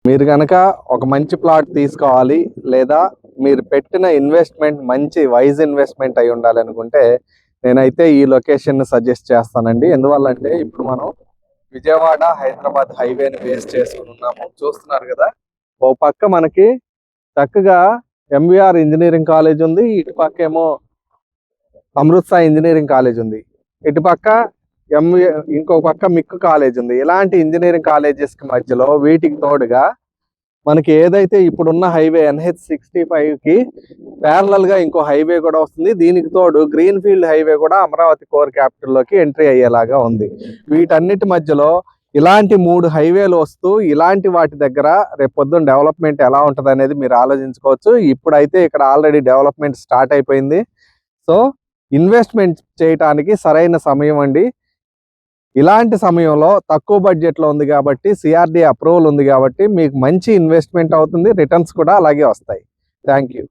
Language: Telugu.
మీరు కనుక ఒక మంచి ప్లాట్ తీసుకోవాలి లేదా మీరు పెట్టిన ఇన్వెస్ట్మెంట్ మంచి వైజ్ ఇన్వెస్ట్మెంట్ అయి ఉండాలి అనుకుంటే నేనైతే ఈ లొకేషన్ సజెస్ట్ చేస్తానండి. ఎందువల్లంటే ఇప్పుడు మనం విజయవాడ హైదరాబాద్ హైవేని బేస్ చేసుకుని ఉన్నాము. చూస్తున్నారు కదా, ఓ పక్క మనకి చక్కగా ఎంవిఆర్ ఇంజనీరింగ్ కాలేజ్ ఉంది, ఇటు పక్క ఏమో అమృత్సర్ ఇంజనీరింగ్ కాలేజ్ ఉంది, ఇటు పక్క ఇంకో పక్క మిక్కు కాలేజ్ ఉంది. ఇలాంటి ఇంజనీరింగ్ కాలేజెస్ కి మధ్యలో వీటికి తోడుగా మనకి ఏదైతే ఇప్పుడున్న హైవే NH65 కి ప్యారలల్ గా ఇంకో హైవే కూడా వస్తుంది. దీనికి తోడు గ్రీన్ ఫీల్డ్ హైవే కూడా అమరావతి కోర్ క్యాపిటల్ లోకి ఎంట్రీ అయ్యేలాగా ఉంది. వీటన్నిటి మధ్యలో ఇలాంటి 3 హైవేలు వస్తూ ఇలాంటి వాటి దగ్గర రేపు పొద్దున్న డెవలప్మెంట్ ఎలా ఉంటుంది అనేది మీరు ఆలోచించుకోవచ్చు. ఇప్పుడైతే ఇక్కడ ఆల్రెడీ డెవలప్మెంట్ స్టార్ట్ అయిపోయింది. సో ఇన్వెస్ట్మెంట్ చేయటానికి సరైన సమయం అండి. ఇలాంటి సమయంలో తక్కువ బడ్జెట్లో ఉంది కాబట్టి, CRD అప్రూవల్ ఉంది కాబట్టి మీకు మంచి ఇన్వెస్ట్మెంట్ అవుతుంది, రిటర్న్స్ కూడా అలాగే వస్తాయి. Thank you.